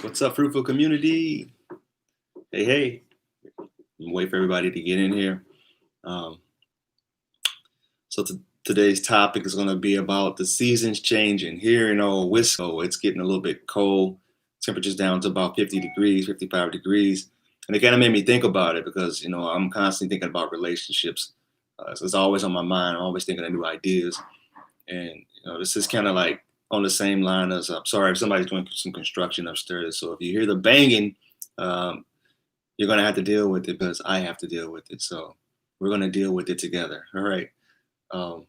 What's up, fruitful community? Hey, hey. I'm wait for everybody to get in here. Um, so today's topic is going to be about the seasons changing. Here in old Wisco, it's getting a little bit cold. Temperature's down to about 50 degrees, 55 degrees. And it kind of made me think about it because, I'm constantly thinking about relationships. So it's always on my mind. I'm always thinking of new ideas. And, this is kind of like on the same line as, I'm sorry if somebody's doing some construction upstairs. So if you hear the banging, um, you're going to have to deal with it because I have to deal with it. So we're going to deal with it together. All right. Um,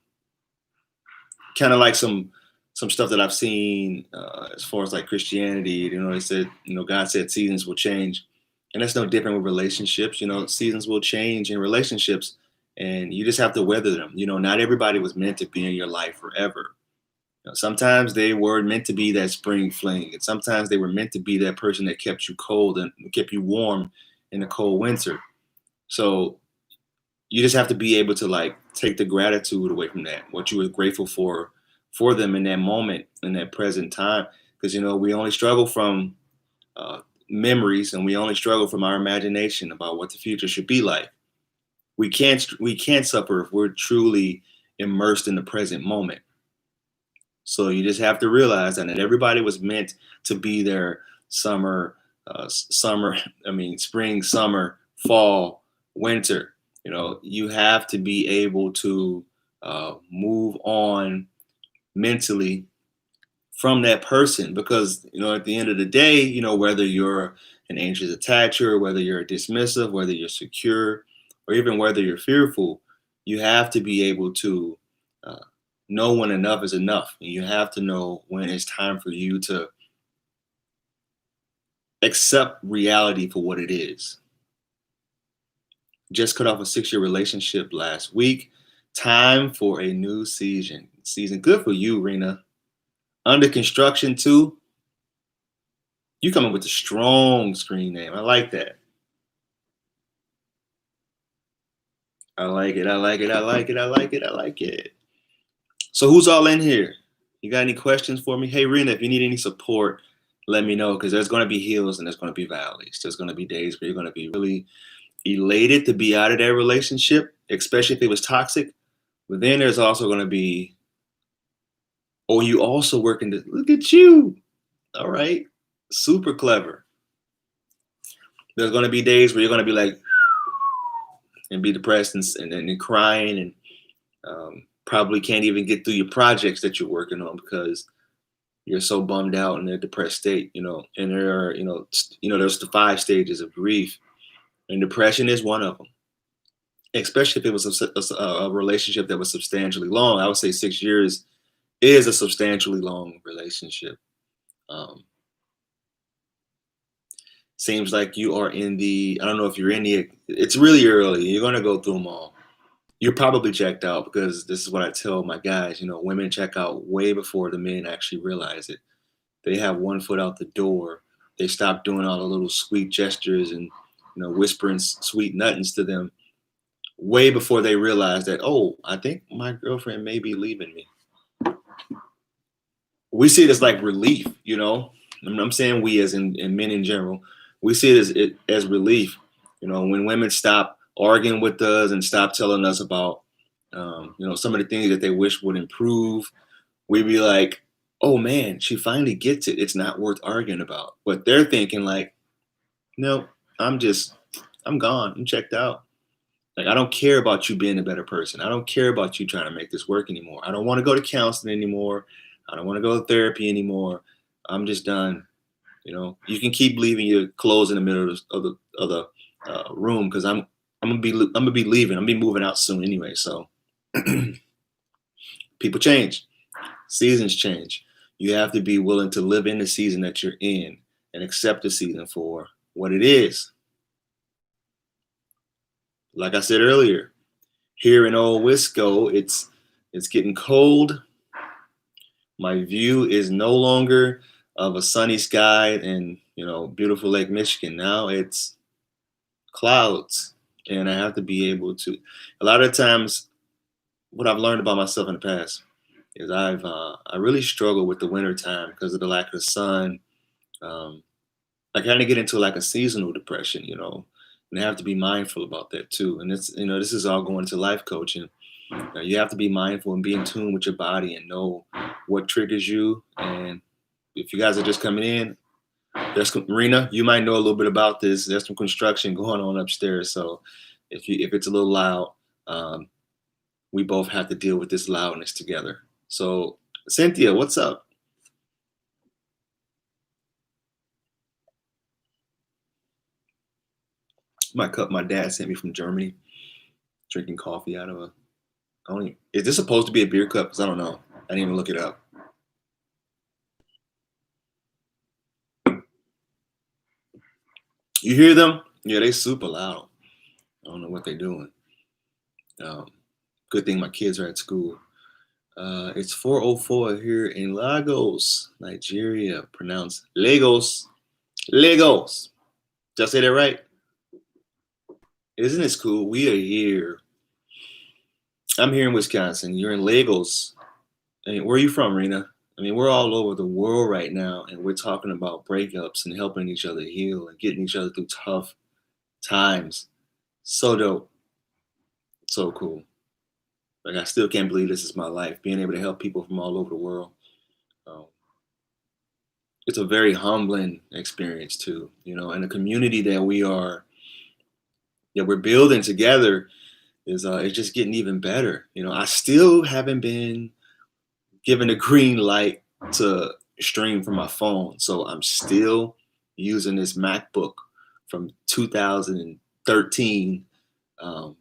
Kind of like some stuff that I've seen as far as like Christianity. They said, God said seasons will change, and that's no different with relationships. Seasons will change in relationships, and you just have to weather them. Not everybody was meant to be in your life forever. Sometimes they were meant to be that spring fling, and sometimes they were meant to be that person that kept you cold and kept you warm in the cold winter. So you just have to be able to like take the gratitude away from that, what you were grateful for them in that moment, in that present time. Because we only struggle from uh, memories, and we only struggle from our imagination about what the future should be like. We can't suffer if we're truly immersed in the present moment. So you just have to realize that not everybody was meant to be there summer, summer. I mean, spring, summer, fall, winter. You have to be able to move on mentally from that person because at the end of the day, whether you're an anxious attacher, whether you're dismissive, whether you're secure, or even whether you're fearful, you have to be able to uh, know when enough is enough. And you have to know when it's time for you to accept reality for what it is. Just cut off a 6-year relationship last week. Time for a new season. Good for you, Rena. Under construction too. You coming with a strong screen name. I like that. I like it. I like it. I like it. I like it. I like it. So who's all in here? You got any questions for me? Hey, Rena, if you need any support, let me know because there's going to be hills and there's going to be valleys. There's going to be days where you're going to be really elated to be out of that relationship, especially if it was toxic. But then there's also going to be, oh, you also working to look at you. All right. Super clever. There's going to be days where you're going to be like, and be depressed and crying and probably can't even get through your projects that you're working on because you're so bummed out in a depressed state, and there are, there's the 5 stages of grief, and depression is one of them, especially if it was a relationship that was substantially long. I would say 6 years is a substantially long relationship. Um, Seems like you are in the, I don't know if you're in the, it's really early. You're going to go through them all. You're probably checked out because this is what I tell my guys. Women check out way before the men actually realize it. They have one foot out the door. They stop doing all the little sweet gestures and whispering sweet nothings to them way before they realize that, oh, I think my girlfriend may be leaving me. We see it as like relief. I'm saying we as in men in general, we see it as relief. When women stop arguing with us and stop telling us about some of the things that they wish would improve, we'd be like, oh man, she finally gets it. It's not worth arguing about. But they're thinking like, no, I'm gone. I'm checked out. Like, I don't care about you being a better person. I don't care about you trying to make this work anymore. I don't want to go to counseling anymore. I don't want to go to therapy anymore. I'm just done. You can keep leaving your clothes in the middle of the room because I'm gonna be leaving. I'm gonna be moving out soon anyway. So people change, seasons change. You have to be willing to live in the season that you're in and accept the season for what it is. Like I said earlier, here in old Wisco, it's getting cold. My view is no longer of a sunny sky and beautiful Lake Michigan. Now it's clouds, and I have to be able to. A lot of times, what I've learned about myself in the past is I really struggle with the winter time because of the lack of sun. Um, I kind of get into like a seasonal depression, and I have to be mindful about that too. And this is all going to life coaching. You have to be mindful and be in tune with your body and know what triggers you. And if you guys are just coming in, Rena, you might know a little bit about this. There's some construction going on upstairs, so if it's a little loud, um, we both have to deal with this loudness together. So, Cynthia, what's up? My cup my dad sent me from Germany, drinking coffee out of a. Is this supposed to be a beer cup? Because I don't know. I didn't even look it up. You hear them? Yeah, they super loud. I don't know what they're doing. Um, Good thing my kids are at school. It's 4:04 here in Lagos, Nigeria. Pronounced Lagos. Lagos. Did I say that right? Isn't this cool? We are here. I'm here in Wisconsin. You're in Lagos. I mean, where are you from, Rena? I mean, we're all over the world right now, and we're talking about breakups and helping each other heal and getting each other through tough times. So dope. So cool. Like, I still can't believe this is my life, being able to help people from all over the world. Um, it's a very humbling experience too, and the community that we're building together is it's just getting even better. I still haven't been given a green light to stream from my phone, so I'm still using this MacBook from 2013. Um,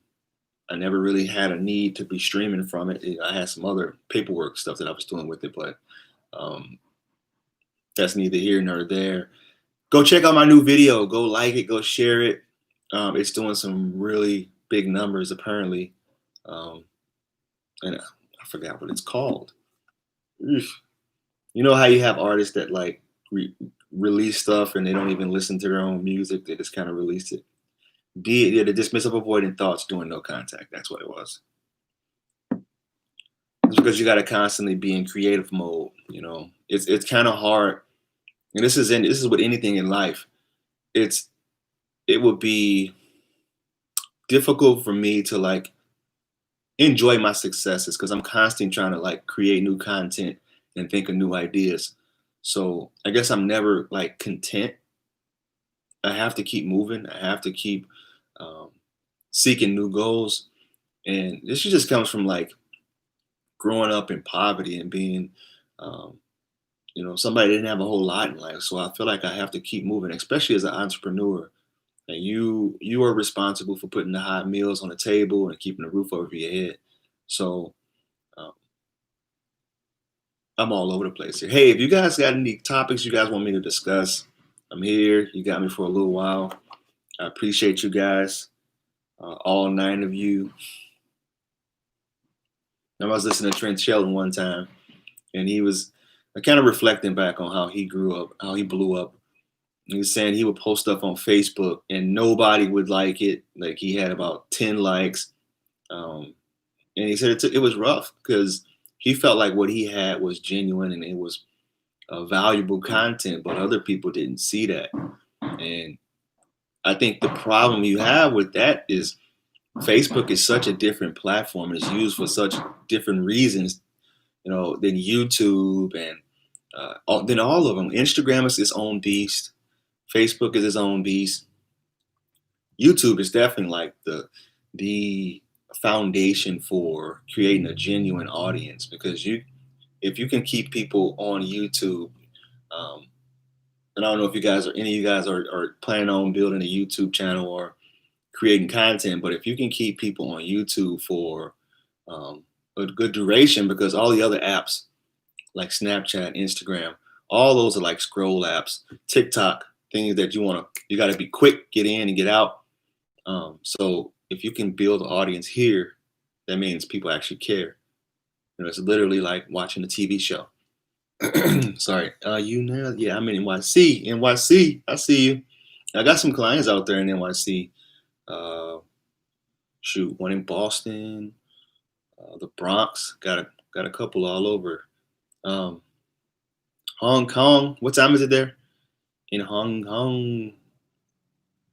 I never really had a need to be streaming from it. I had some other paperwork stuff that I was doing with it, but um, that's neither here nor there. Go check out my new video. Go like it. Go share it. It's doing some really big numbers apparently, and I forgot what it's called. Oof. You know how you have artists that like release stuff and they don't even listen to their own music. They just kind of release it. Yeah, the dismissive avoidant thoughts doing no contact. That's what it was. It's because you got to constantly be in creative mode. It's kind of hard, and this is with anything in life. It would be difficult for me to like enjoy my successes because I'm constantly trying to like create new content and think of new ideas. So I guess I'm never like content. I have to keep moving. I have to keep um, seeking new goals, and this just comes from like growing up in poverty and being, um, somebody didn't have a whole lot in life. So I feel like I have to keep moving, especially as an entrepreneur. And you are responsible for putting the hot meals on the table and keeping the roof over your head. So um, I'm all over the place here. Hey, if you guys got any topics you guys want me to discuss, I'm here. You got me for a little while. I appreciate you guys, all 9 of you. I was listening to Trent Shelton one time, and he was kind of reflecting back on how he grew up, how he blew up. He was saying he would post stuff on Facebook and nobody would like it. Like he had about 10 likes. Um, and he said it was rough because he felt like what he had was genuine and it was valuable content, but other people didn't see that. And I think the problem you have with that is Facebook is such a different platform. It's used for such different reasons, than YouTube and than all of them. Instagram is its own beast. Facebook is its own beast. YouTube is definitely like the foundation for creating a genuine audience because if you can keep people on YouTube, um, and I don't know if any of you guys are planning on building a YouTube channel or creating content, but if you can keep people on YouTube for um, a good duration, because all the other apps like Snapchat, Instagram, all those are like scroll apps, TikTok, things that you got to be quick, get in and get out. So if you can build an audience here, that means people actually care. It's literally like watching a TV show. Sorry. You know, yeah, I'm in NYC. NYC, I see you. I got some clients out there in NYC. Uh, Shoot, one in Boston, the Bronx. Got a couple all over. Um, Hong Kong. What time is it there? in Hong Kong.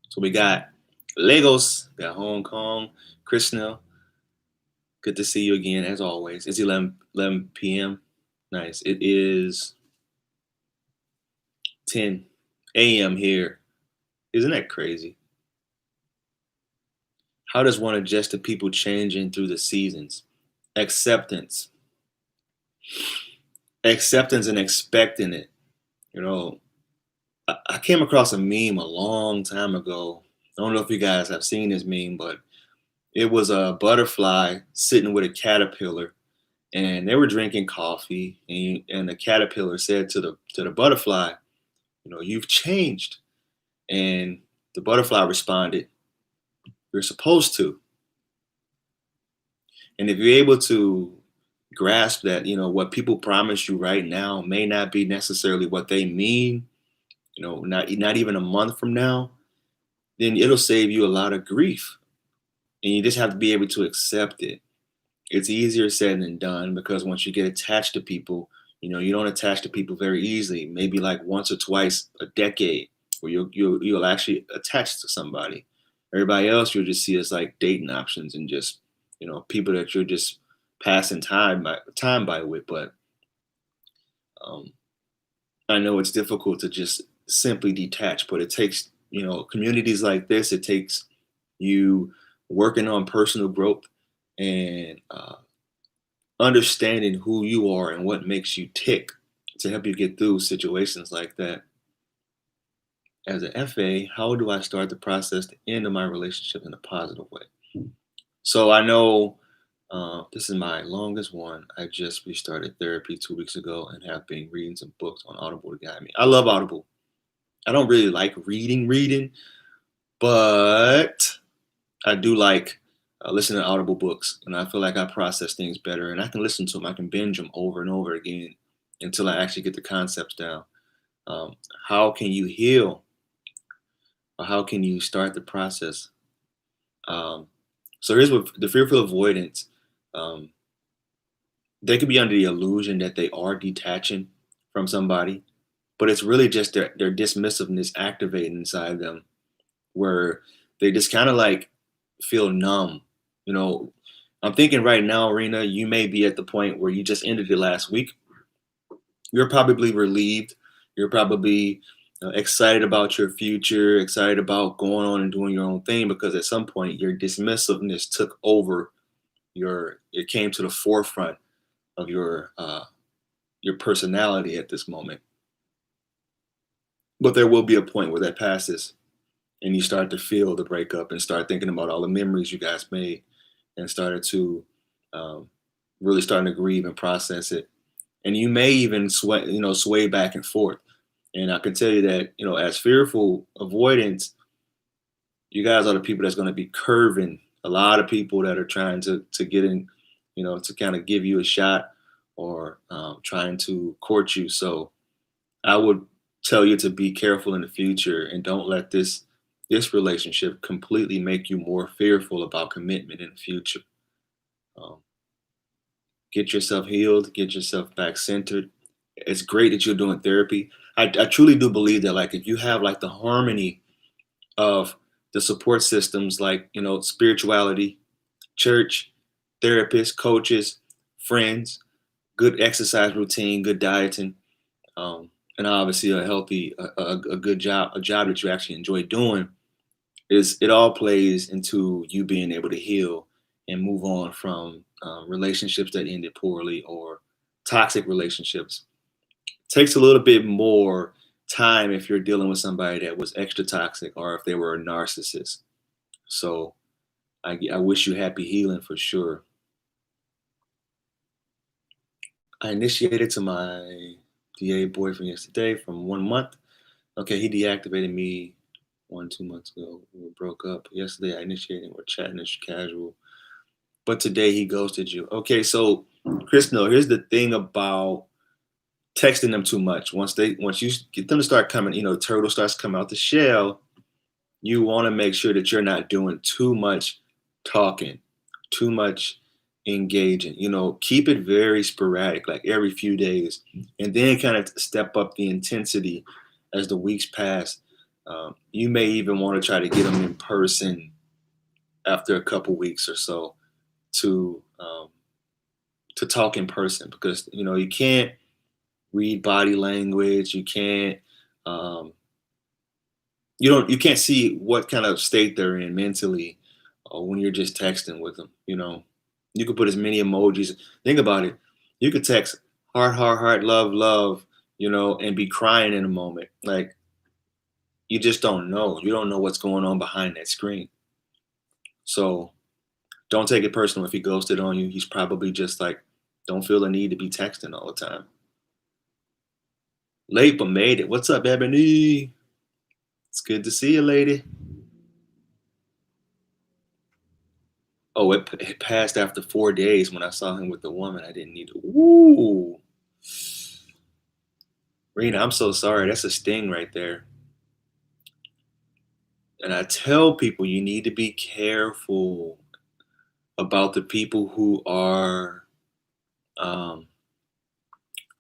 So we got Lagos, got Hong Kong, Krishna. Good to see you again, as always. It's 11 p.m. Nice. It is 10 a.m. here. Isn't that crazy? How does one adjust to people changing through the seasons? Acceptance. Acceptance and expecting it. You know, I came across a meme a long time ago. I don't know if you guys have seen this meme, but it was a butterfly sitting with a caterpillar, and they were drinking coffee, and the caterpillar said to the butterfly, "You've changed." And the butterfly responded, "You're supposed to." And if you're able to grasp that, what people promise you right now may not be necessarily what they mean, not even a month from now, then it'll save you a lot of grief. And you just have to be able to accept it. It's easier said than done, because once you get attached to people, you don't attach to people very easily. Maybe like once or twice a decade, where you'll actually attach to somebody. Everybody else you'll just see as like dating options, and just people that you're just passing time by with. But um, I know it's difficult to just simply detach, but it takes communities like this. It takes you working on personal growth, and understanding who you are and what makes you tick, to help you get through situations like that. As an FA, how do I start the process to end of my relationship in a positive way? So I know this is my longest one. I just restarted therapy 2 weeks ago and have been reading some books on Audible to guide me. I love Audible. I don't really like reading, but I do like listening to Audible books, and I feel like I process things better, and I can listen to them. I can binge them over and over again until I actually get the concepts down. Um, how can you heal, or how can you start the process? Um, so here's what the fearful avoidance. Um, they could be under the illusion that they are detaching from somebody, but it's really just their dismissiveness activating inside them, where they just kind of like feel numb. You know, I'm thinking right now, Rena, you may be at the point where you just ended it last week. You're probably relieved. You're probably excited about your future, excited about going on and doing your own thing, because at some point your dismissiveness took over it came to the forefront of your personality at this moment. But there will be a point where that passes, and you start to feel the breakup and start thinking about all the memories you guys made, and started to um, really starting to grieve and process it. And you may even sway back and forth. And I can tell you that, as fearful avoidance, you guys are the people that's going to be curving a lot of people that are trying to get in, to kind of give you a shot, or trying to court you. So I would tell you to be careful in the future, and don't let this relationship completely make you more fearful about commitment in the future. Um, get yourself healed, get yourself back centered. It's great that you're doing therapy. I truly do believe that, like, if you have like the harmony of the support systems, like, spirituality, church, therapists, coaches, friends, good exercise routine, good dieting, and obviously a healthy, a good job, a job that you actually enjoy doing, is it all plays into you being able to heal and move on from relationships that ended poorly, or toxic relationships. Takes a little bit more time if you're dealing with somebody that was extra toxic, or if they were a narcissist. So I wish you happy healing for sure. I initiated to my DA boyfriend yesterday from 1 month. Okay, he deactivated me 2 months ago. We broke up. Yesterday I initiated, we're chatting as casual. But today he ghosted you. Okay, so Chris, no, here's the thing about texting them too much. Once you get them to start coming, turtle starts coming out the shell, you want to make sure that you're not doing too much talking, too much engaging. Keep it very sporadic, like every few days, and then kind of step up the intensity as the weeks pass, you may even want to try to get them in person after a couple weeks or so to talk in person, because you can't read body language. You can't um, you can't see what kind of state they're in mentally when you're just texting with them. You could put as many emojis. Think about it. You could text heart, love, love, and be crying in a moment. Like, you just don't know. You don't know what's going on behind that screen. So don't take it personal if he ghosted on you. He's probably just like, don't feel the need to be texting all the time. Late but made it. What's up, Ebony? It's good to see you, lady. Oh, it passed after 4 days when I saw him with the woman. I didn't need to. Ooh. Rena, I'm so sorry. That's a sting right there. And I tell people, you need to be careful about the people who are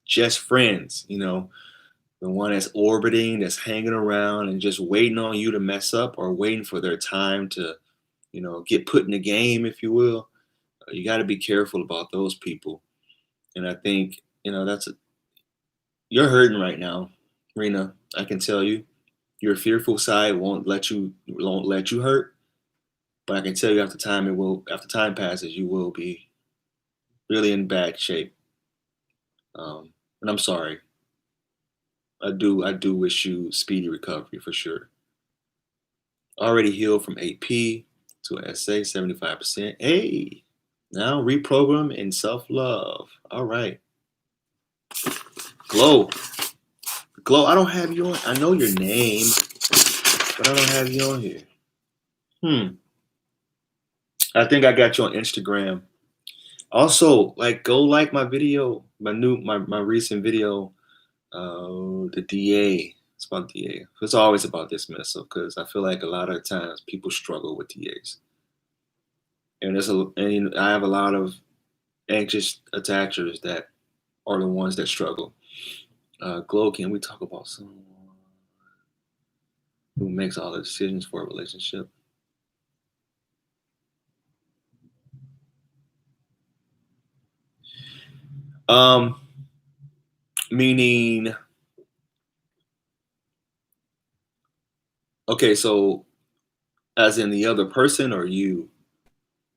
just friends, the one that's orbiting, that's hanging around and just waiting on you to mess up, or waiting for their time to, get put in the game, if you will. You got to be careful about those people. And I think, you're hurting right now, Rena. I can tell you, your fearful side won't let you hurt. But I can tell you, after time passes, you will be really in bad shape. And I'm sorry. I do wish you speedy recovery for sure. Already healed from AP to an SA, 75%. Hey, now reprogram and self-love. All right. Glow. Glow, I don't have you on. I know your name, but I don't have you on here. I think I got you on Instagram. Also, go like my video, my recent video, the DA. It's about DA. It's always about dismissal, because I feel like a lot of times people struggle with DAs, and I have a lot of anxious attachers that are the ones that struggle. Glow, can we talk about someone who makes all the decisions for a relationship? Meaning, okay, so as in the other person or you?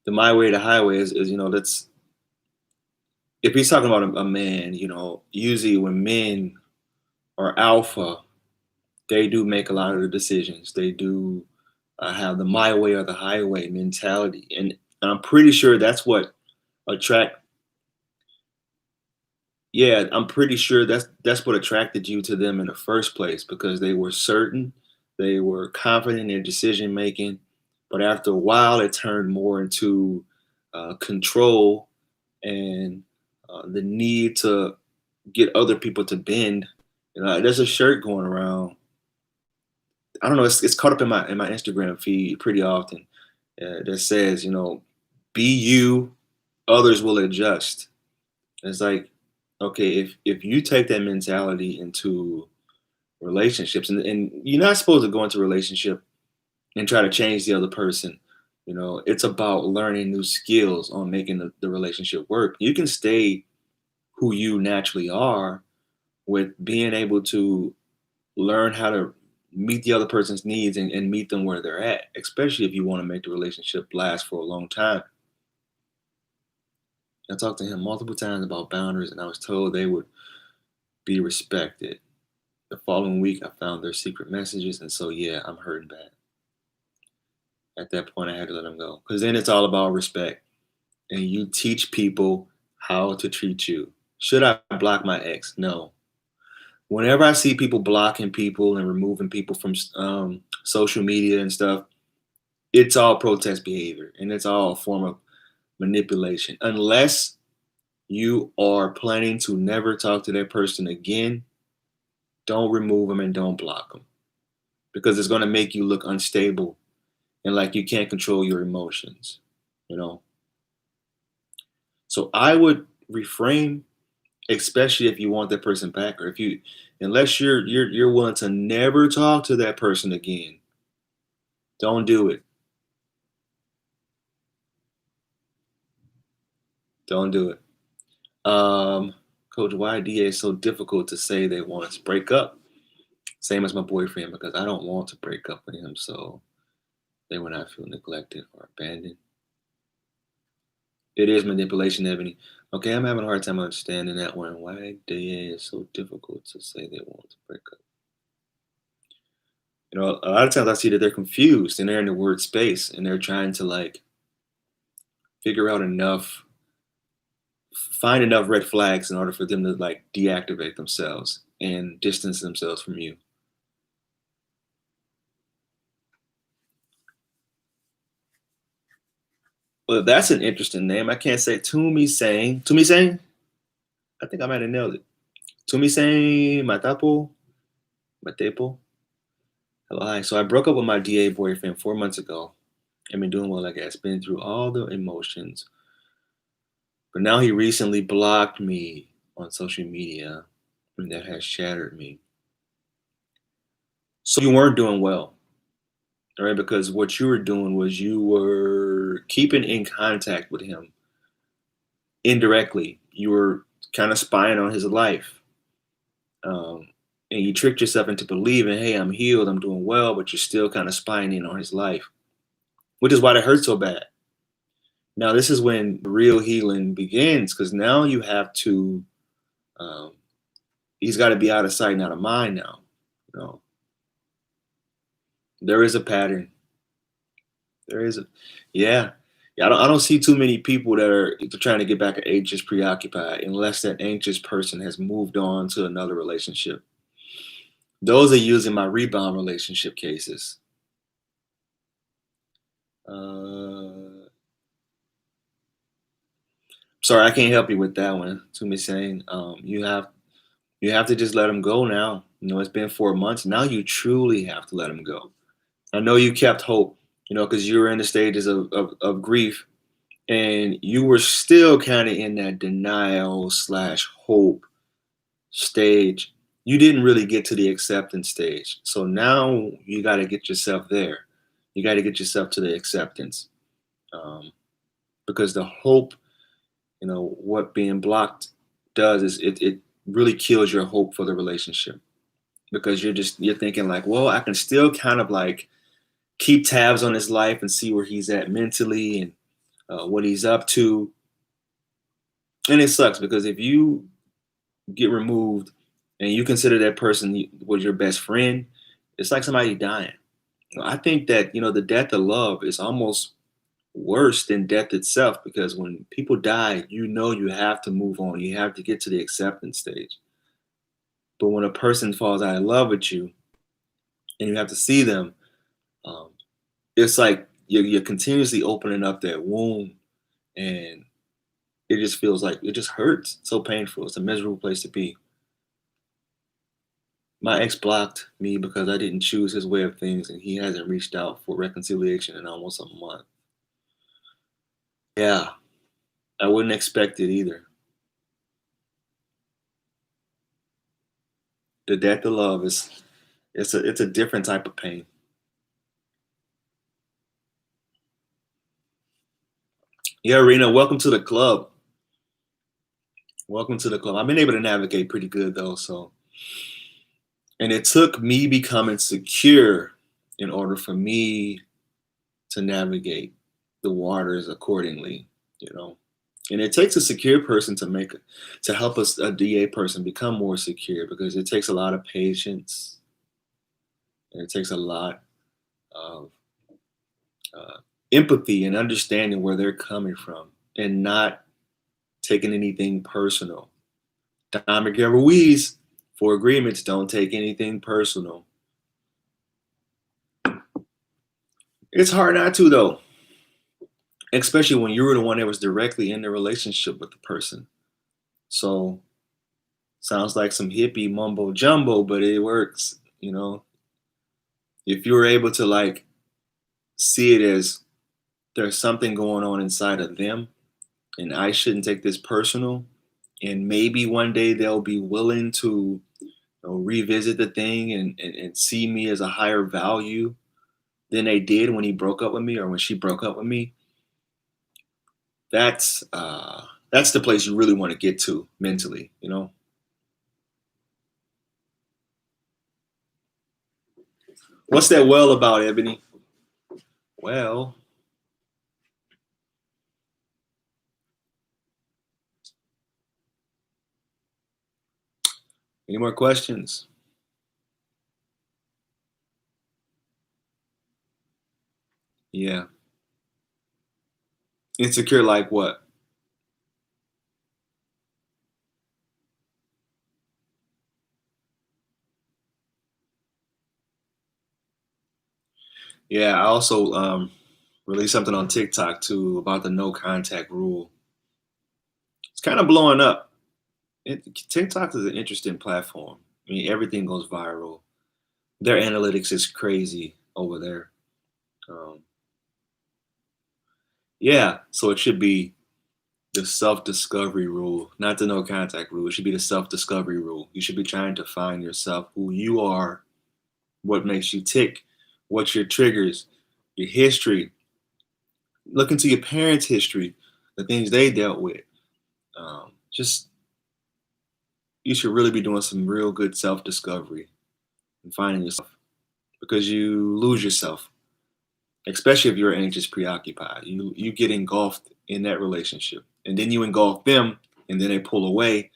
The my way to highway is that's, if he's talking about a man, usually when men are alpha, they do make a lot of the decisions. They do have the my way or the highway mentality, and I'm pretty sure that's what attract. Yeah, I'm pretty sure that's what attracted you to them in the first place, because they were certain, they were confident in their decision making, but after a while, it turned more into control and the need to get other people to bend. There's a shirt going around. I don't know. It's caught up in my Instagram feed pretty often. That says, be you, others will adjust. It's like, okay, if you take that mentality into relationships, and you're not supposed to go into a relationship and try to change the other person. It's about learning new skills on making the relationship work. You can stay who you naturally are with being able to learn how to meet the other person's needs and meet them where they're at, especially if you want to make the relationship last for a long time. I talked to him multiple times about boundaries, and I was told they would be respected. The following week, I found their secret messages, and so yeah, I'm hurting bad. At that point, I had to let them go, because then it's all about respect, and you teach people how to treat you. Should I block my ex? No. Whenever I see people blocking people and removing people from social media and stuff, it's all protest behavior, and it's all a form of manipulation. Unless you are planning to never talk to that person again, don't remove them and don't block them, because it's going to make you look unstable and like you can't control your emotions. So I would reframe especially if you want that person back, or if you, unless you're willing to never talk to that person again, don't do it. Don't do it. Coach, why DA is so difficult to say they want to break up? Same as my boyfriend, because I don't want to break up with him, so they will not feel neglected or abandoned. It is manipulation, Ebony. Okay, I'm having a hard time understanding that one. Why DA is so difficult to say they want to break up? A lot of times I see that they're confused and they're in the word space and they're trying to like figure out find enough red flags in order for them to like deactivate themselves and distance themselves from you. Well, that's an interesting name. I can't say Tumi Sang. Tumi Sang? I think I might have nailed it. Tumi Sang Matapo. Matepo. Hello, hi. So I broke up with my DA boyfriend 4 months ago. I've been doing well, I guess. Been through all the emotions. But now he recently blocked me on social media, and that has shattered me. So you weren't doing well, all right? Because what you were doing was you were keeping in contact with him indirectly. You were kind of spying on his life. And you tricked yourself into believing, hey, I'm healed, I'm doing well, but you're still kind of spying in on his life, which is why it hurts so bad. Now, this is when real healing begins, because now you have to, um, he's got to be out of sight and out of mind now. You know, there is a pattern. There is a, yeah. Yeah, I don't see too many people that are trying to get back at anxious preoccupied unless that anxious person has moved on to another relationship. Those are using my rebound relationship cases. Sorry, I can't help you with that one. To me saying, you have to just let him go now. It's been 4 months. Now you truly have to let him go. I know you kept hope, because you were in the stages of grief, and you were still kind of in that denial slash hope stage. You didn't really get to the acceptance stage. So now you got to get yourself there. You got to get yourself to the acceptance, because the hope, what being blocked does is it really kills your hope for the relationship, because you're thinking like, well, I can still kind of like keep tabs on his life and see where he's at mentally and what he's up to. And it sucks because if you get removed and you consider that person was your best friend, it's like somebody dying. I think that the death of love is almost worse than death itself, because when people die, you have to move on. You have to get to the acceptance stage. But when a person falls out of love with you and you have to see them, um, it's like you're continuously opening up that wound, and it just feels like it just hurts. It's so painful. It's a miserable place to be. My ex blocked me because I didn't choose his way of things, and he hasn't reached out for reconciliation in almost a month. Yeah, I wouldn't expect it either. The death of love is it's a different type of pain. Yeah, Rena, welcome to the club. Welcome to the club. I've been able to navigate pretty good though, so. And it took me becoming secure in order for me to navigate the waters accordingly, you know. And it takes a secure person to help us, a DA person, become more secure, because it takes a lot of patience, and it takes a lot of empathy and understanding where they're coming from and not taking anything personal. Don Miguel Ruiz, for agreements, don't take anything personal. It's hard not to, though, especially when you were the one that was directly in the relationship with the person. So, sounds like some hippie mumbo jumbo, but it works, If you're able to like see it as there's something going on inside of them, and I shouldn't take this personal, And maybe one day they'll be willing to revisit the thing and see me as a higher value than they did when he broke up with me or when she broke up with me. That's the place you really want to get to mentally, What's that well about, Ebony? Well, any more questions? Yeah. Insecure like what? Yeah, I also released something on TikTok too about the no contact rule. It's kind of blowing up. TikTok is an interesting platform. I mean, everything goes viral. Their analytics is crazy over there. Um, yeah, so it should be the self-discovery rule, not the no contact rule. It should be the self-discovery rule. You should be trying to find yourself, who you are, what makes you tick, what's your triggers, your history. Look into your parents' history, the things they dealt with. Just you should really be doing some real good self-discovery and finding yourself because you lose yourself, especially if you're anxious preoccupied. You get engulfed in that relationship, and then you engulf them, and then they pull away,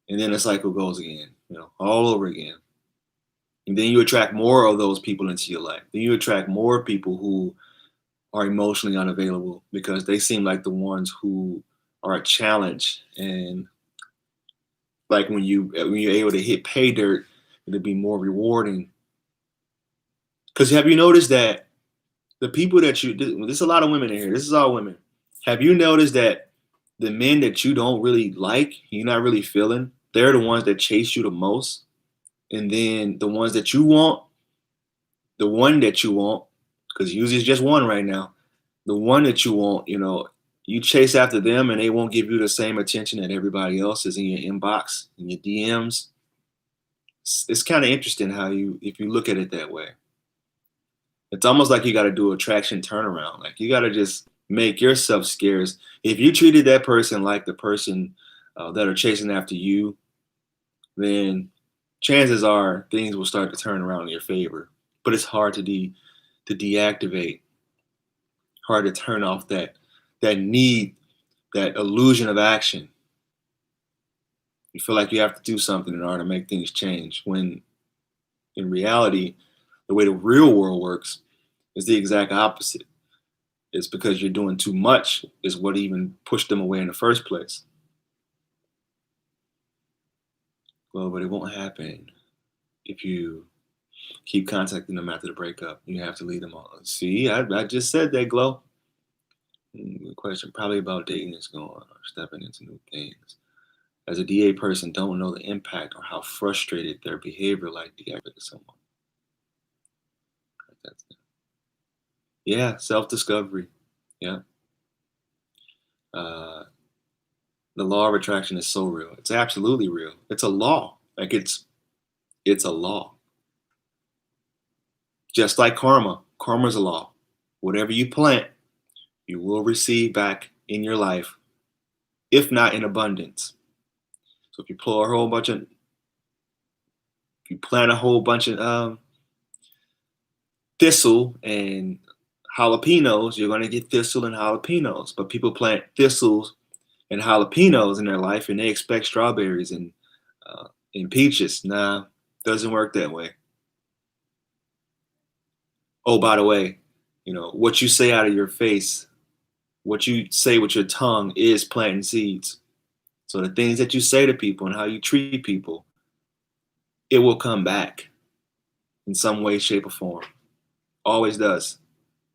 and then the cycle goes again, all over again. And then you attract more of those people into your life. Then you attract more people who are emotionally unavailable because they seem like the ones who are a challenge. And like when you're able to hit pay dirt, it'll be more rewarding. Because have you noticed that the people that there's a lot of women in here. This is all women. Have you noticed that the men that you don't really like, you're not really feeling, they're the ones that chase you the most? And then the ones that you want, the one that you want, because usually it's just one right now. The one that you want, you chase after them and they won't give you the same attention that everybody else is in your inbox, in your DMs. It's kind of interesting if you look at it that way. It's almost like you got to do attraction turnaround. Like you got to just make yourself scarce. If you treated that person like the person that are chasing after you, then chances are things will start to turn around in your favor. But it's hard to deactivate, hard to turn off that need, that illusion of action. You feel like you have to do something in order to make things change. When in reality, the way the real world works is the exact opposite. It's because you're doing too much is what even pushed them away in the first place. Well, but it won't happen if you keep contacting them after the breakup. You have to leave them all. See, I just said that, Glow. Good question. Probably about dating is going or stepping into new things. As a DA person, don't know the impact or how frustrated their behavior like deactivated someone. Yeah, self-discovery. Yeah. The law of attraction is so real. It's absolutely real. It's a law. Like it's a law. Just like karma. Karma's a law. Whatever you plant, you will receive back in your life, if not in abundance. So if you plant a whole bunch of thistle and jalapenos, you're gonna get thistle and jalapenos. But people plant thistles and jalapenos in their life, and they expect strawberries and peaches. Nah, doesn't work that way. Oh, by the way, what you say out of your face, what you say with your tongue is planting seeds. So the things that you say to people and how you treat people, it will come back in some way, shape, or form. Always does.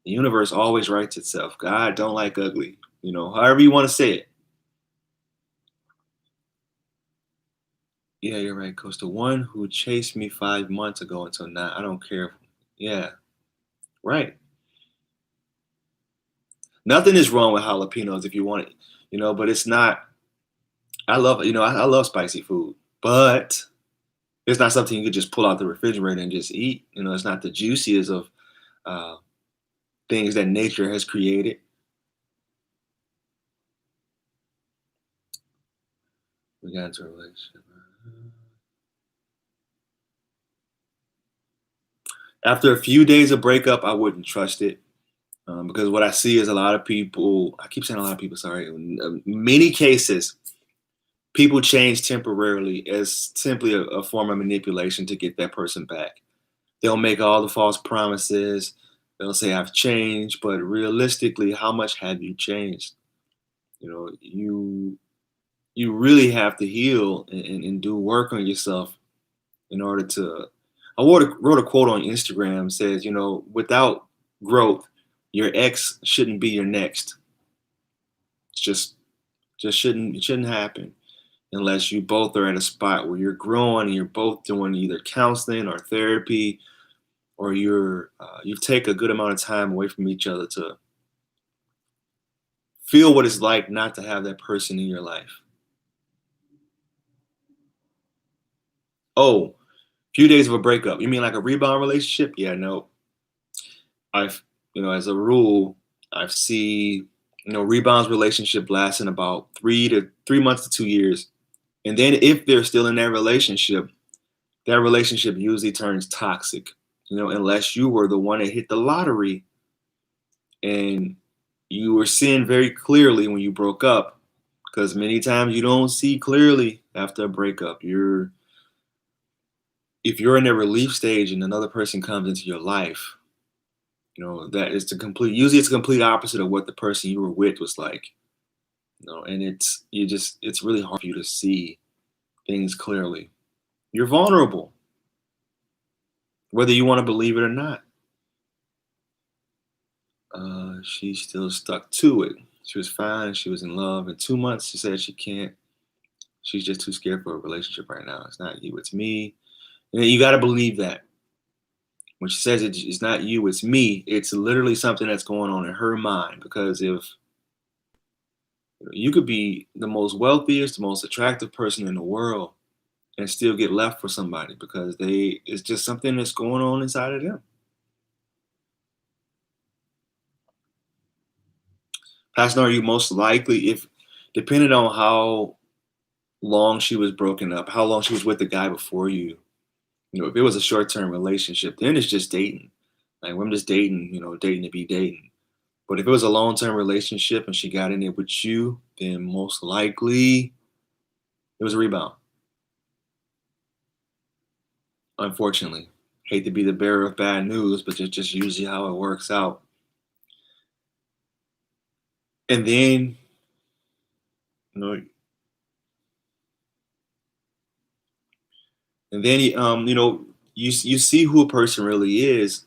The universe always writes itself. God don't like ugly. However you want to say it. Yeah, you're right, Coach. The one who chased me 5 months ago until now, I don't care. Yeah, right. Nothing is wrong with jalapenos if you want it, but it's not. I love spicy food, but it's not something you could just pull out the refrigerator and just eat. It's not the juiciest of uh, things that nature has created. We got into a relationship. After a few days of breakup, I wouldn't trust it because what I see is a lot of people. I keep saying a lot of people. Sorry, in many cases, people change temporarily as simply a form of manipulation to get that person back. They'll make all the false promises. They'll say I've changed, but realistically, how much have you changed? You really have to heal and do work on yourself in order to. I wrote a quote on Instagram says, without growth, your ex shouldn't be your next. It's just shouldn't happen unless you both are at a spot where you're growing and you're both doing either counseling or therapy, or you take a good amount of time away from each other to feel what it's like not to have that person in your life. Oh, few days of a breakup. You mean like a rebound relationship? Yeah, no. I've as a rule, I've seen rebounds relationship lasting about 3 months to 2 years. And then if they're still in that relationship usually turns toxic. Unless you were the one that hit the lottery and you were seeing very clearly when you broke up, because many times you don't see clearly after a breakup. If you're in a relief stage and another person comes into your life, that is it's the complete opposite of what the person you were with was like. And it's really hard for you to see things clearly. You're vulnerable, whether you want to believe it or not. She's still stuck to it. She was fine. She was in love. In 2 months, she said she can't. She's just too scared for a relationship right now. It's not you, it's me. And you got to believe that. When she says it's not you, it's me, it's literally something that's going on in her mind. Because if you could be the most wealthiest, the most attractive person in the world and still get left for somebody because it's just something that's going on inside of them. Pastor, are you most likely, if depending on how long she was broken up, how long she was with the guy before you, if it was a short-term relationship, then it's just dating. Like, I'm just dating, dating to be dating. But if it was a long-term relationship and she got in it with you, then most likely it was a rebound. Unfortunately, hate to be the bearer of bad news, but it's just usually how it works out. And then, you know, you see who a person really is,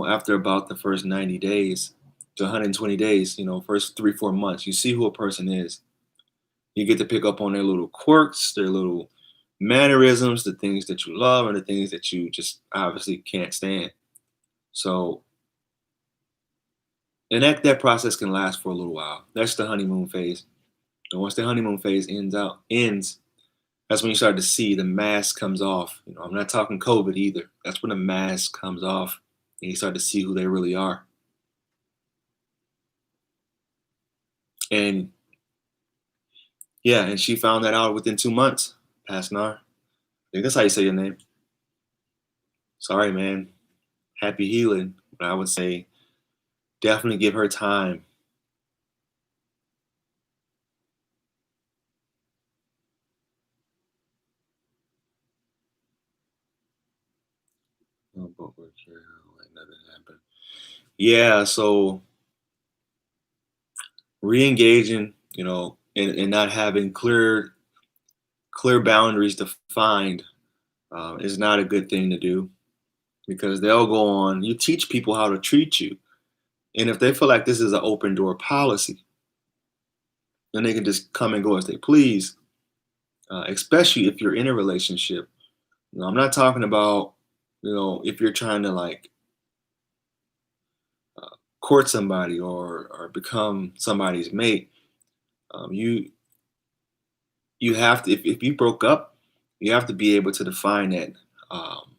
after about the first 90 days to 120 days, first 3-4 months, you see who a person is. You get to pick up on their little quirks, their little mannerisms, the things that you love and the things that you just obviously can't stand. So, and that process can last for a little while. That's the honeymoon phase. And once the honeymoon phase ends, that's when you start to see the mask comes off. I'm not talking COVID either. That's when the mask comes off and you start to see who they really are. And yeah, and she found that out within 2 months. Pasnar. I think that's how you say your name. Sorry, man. Happy healing. But I would say definitely give her time. Oh, but we're here, like nothing happened. Yeah, so re-engaging, and not having clear boundaries defined is not a good thing to do because they'll go on. You teach people how to treat you, and if they feel like this is an open door policy, then they can just come and go as they please. Especially if you're in a relationship. I'm not talking about if you're trying to like court somebody or become somebody's mate. You you have to, if you broke up, you have to be able to define that, um,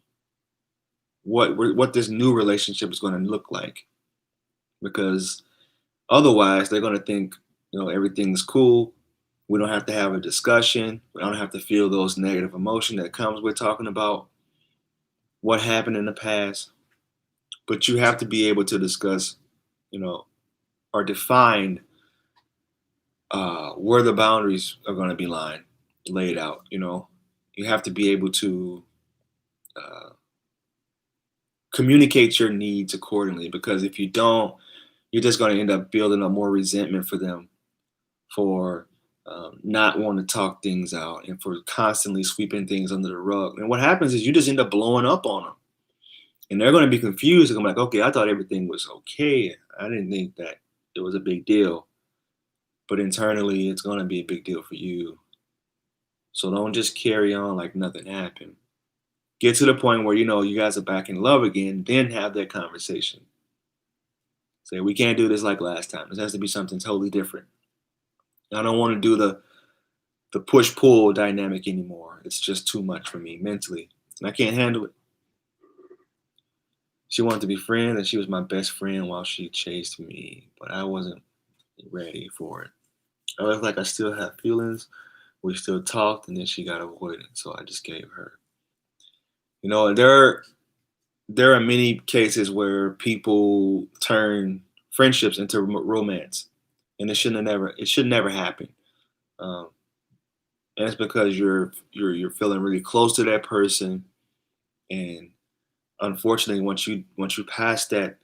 what this new relationship is going to look like, because otherwise they're going to think, everything's cool. We don't have to have a discussion. We don't have to feel those negative emotion that comes with talking about what happened in the past. But you have to be able to discuss, you know, or define where the boundaries are going to be laid out. You have to be able to uh, communicate your needs accordingly, because if you don't, you're just going to end up building up more resentment for them for not wanting to talk things out and for constantly sweeping things under the rug. And what happens is you just end up blowing up on them, and they're going to be confused. They're going to be like, okay, I thought everything was okay. I didn't think that it was a big deal. But internally, it's going to be a big deal for you. So don't just carry on like nothing happened. Get to the point where you guys are back in love again, then have that conversation. Say, we can't do this like last time. This has to be something totally different. I don't want to do the push-pull dynamic anymore. It's just too much for me mentally, and I can't handle it. She wanted to be friends, and she was my best friend while she chased me, but I wasn't ready for it. I was like, I still have feelings. We still talked, and then she got avoidant, so I just gave her. There are many cases where people turn friendships into romance, and it should never happen. Um, and it's because you're feeling really close to that person, and unfortunately, once you pass that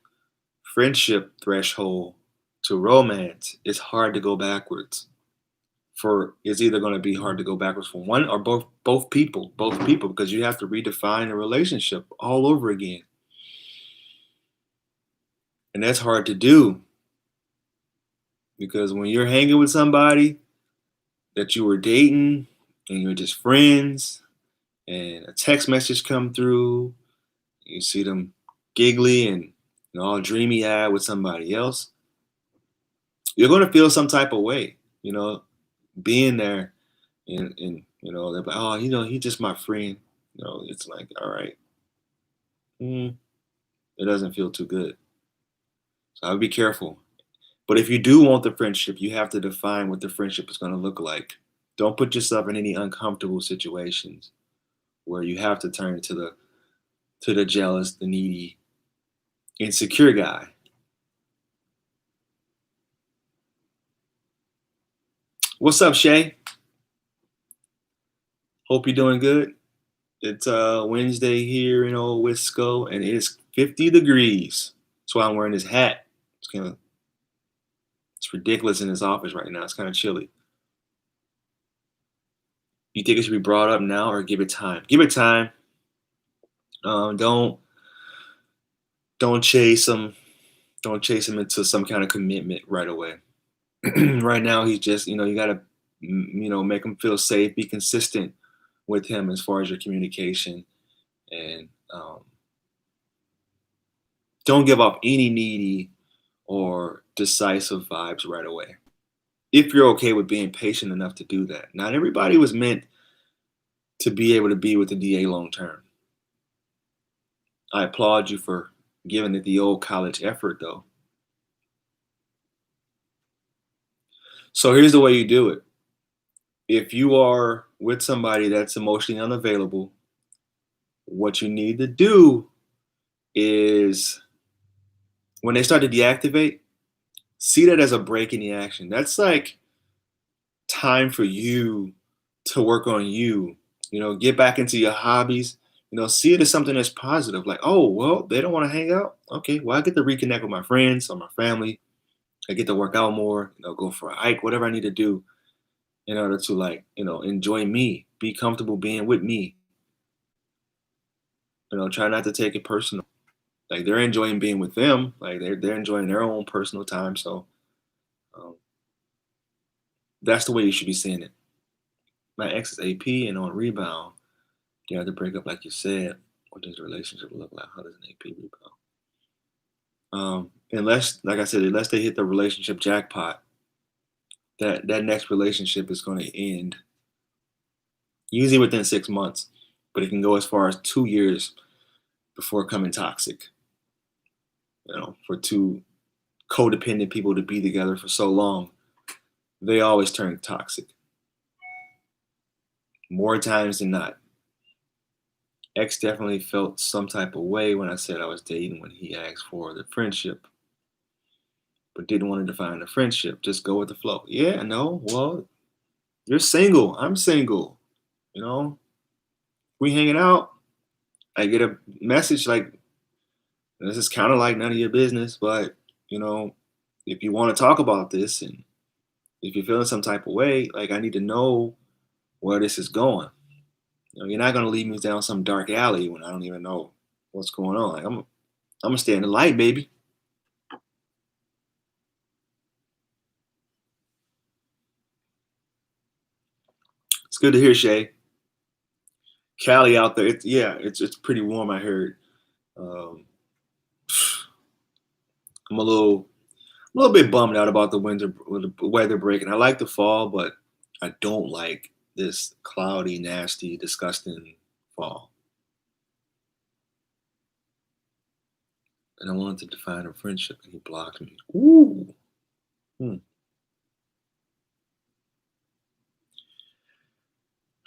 friendship threshold to romance, it's hard to go backwards. It's either going to be hard to go backwards for one or both people, because you have to redefine a relationship all over again, and that's hard to do, because when you're hanging with somebody that you were dating and you're just friends, and a text message come through, you see them giggly and all dreamy eyed with somebody else, you're going to feel some type of way, being there, and they're like, oh, he's just my friend. It's like, all right, mm, it doesn't feel too good. So I'll be careful. But if you do want the friendship, you have to define what the friendship is going to look like. Don't put yourself in any uncomfortable situations where you have to turn to the jealous, the needy, insecure guy. What's up, Shay? Hope you're doing good. It's Wednesday here in old Wisco, and it's 50 degrees. That's why I'm wearing this hat. It's ridiculous in this office right now. It's kind of chilly. You think it should be brought up now or give it time? Give it time. Don't chase him. Don't chase him into some kind of commitment right away. Right now, he's just, you gotta, make him feel safe. Be consistent with him as far as your communication, and don't give off any needy or decisive vibes right away. If you're okay with being patient enough to do that. Not everybody was meant to be able to be with the DA long term. I applaud you for giving it the old college effort, though. So here's the way you do it. If you are with somebody that's emotionally unavailable, what you need to do is, when they start to deactivate, see that as a break in the action. That's like time for you to work on you. Get back into your hobbies. See it as something that's positive. Like, oh, well, they don't want to hang out. Okay, well, I get to reconnect with my friends or my family. I get to work out more, go for a hike, whatever I need to do in order to, like, enjoy me, be comfortable being with me. Try not to take it personal. Like, they're enjoying being with them. Like, they're enjoying their own personal time. So um, that's the way you should be seeing it. My ex is AP and on rebound. You have to break up, like you said. What does the relationship look like? How does an AP rebound? Unless, like I said, unless they hit the relationship jackpot, that next relationship is going to end usually within 6 months, but it can go as far as 2 years before becoming toxic. For two codependent people to be together for so long, they always turn toxic. More times than not. X definitely felt some type of way when I said I was dating when he asked for the friendship, but didn't want to define the friendship. Just go with the flow. Yeah, no, well, you're single. I'm single. We hanging out. I get a message like, this is kind of like none of your business, but, if you want to talk about this and if you're feeling some type of way, like I need to know where this is going. You're not gonna lead me down some dark alley when I don't even know what's going on. Like I'm gonna stay in the light, baby. It's good to hear, Shay. Cali out there. It's pretty warm. I heard. Um, I'm a little bit bummed out about the weather break, and I like the fall, but I don't like this cloudy, nasty, disgusting fall. And I wanted to define a friendship, and he blocked me. Ooh.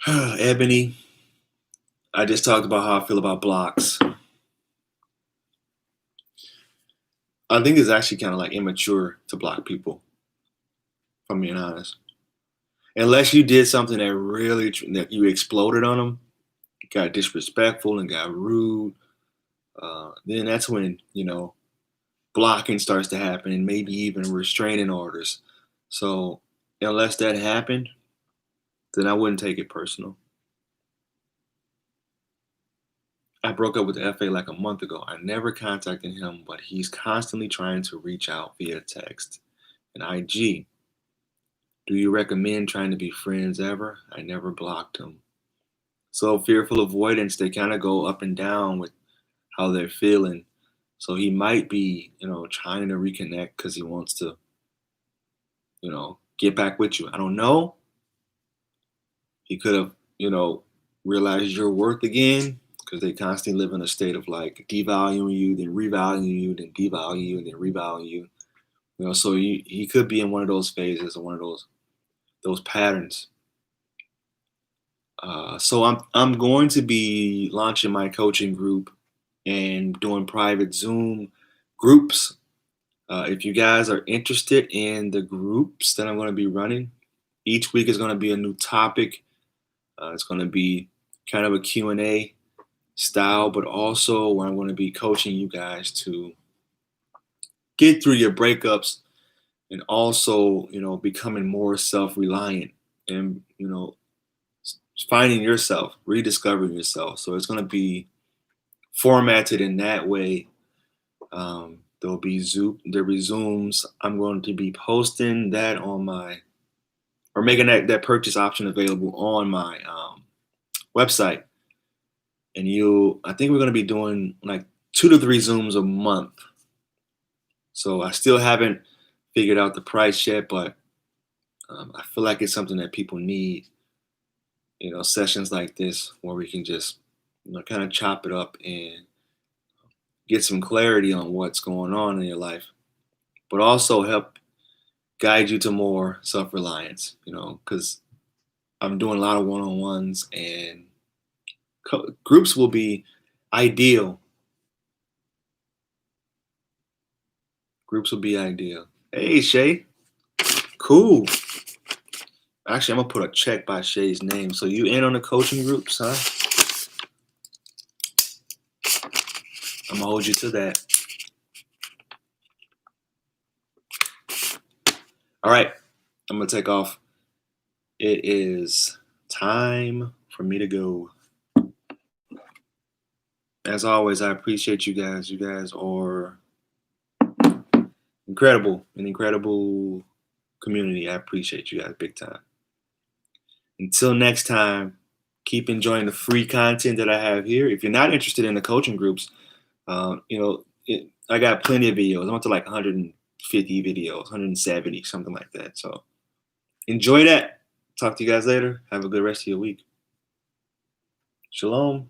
Ebony, I just talked about how I feel about blocks. I think it's actually kind of like immature to block people, if I'm being honest. Unless you did something that you exploded on them, got disrespectful and got rude, then that's when, blocking starts to happen and maybe even restraining orders. So unless that happened, then I wouldn't take it personal. I broke up with the FA like a month ago. I never contacted him, but he's constantly trying to reach out via text and IG. Do you recommend trying to be friends ever? I never blocked him. So fearful avoidance, they kind of go up and down with how they're feeling. So he might be, trying to reconnect because he wants to, get back with you. I don't know. He could have, realized your worth again because they constantly live in a state of like devaluing you, then revaluing you, then devalue you, and then revalue you. So he could be in one of those phases or one of those patterns. So I'm going to be launching my coaching group and doing private Zoom groups. If you guys are interested in the groups that I'm going to be running, each week is going to be a new topic. It's going to be kind of a Q&A style, but also where I'm going to be coaching you guys to get through your breakups and also, becoming more self-reliant and, finding yourself, rediscovering yourself. So it's going to be formatted in that way. There'll be Zooms. I'm going to be posting that or making that purchase option available on my website. And I think we're going to be doing like 2 to 3 Zooms a month. So I still haven't figured out the price yet, but I feel like it's something that people need. Sessions like this where we can just, kind of chop it up and get some clarity on what's going on in your life, but also help guide you to more self-reliance, because I'm doing a lot of one-on-ones and groups will be ideal. Groups will be ideal. Hey, Shay. Cool. Actually, I'm going to put a check by Shay's name. So you in on the coaching groups, huh? I'm going to hold you to that. All right. I'm going to take off. It is time for me to go. As always, I appreciate you guys. You guys are incredible, an incredible community. I appreciate you guys big time. Until next time, keep enjoying the free content that I have here. If you're not interested in the coaching groups, I got plenty of videos. I'm up to like 150 videos, 170, something like that. So enjoy that. Talk to you guys later. Have a good rest of your week. Shalom.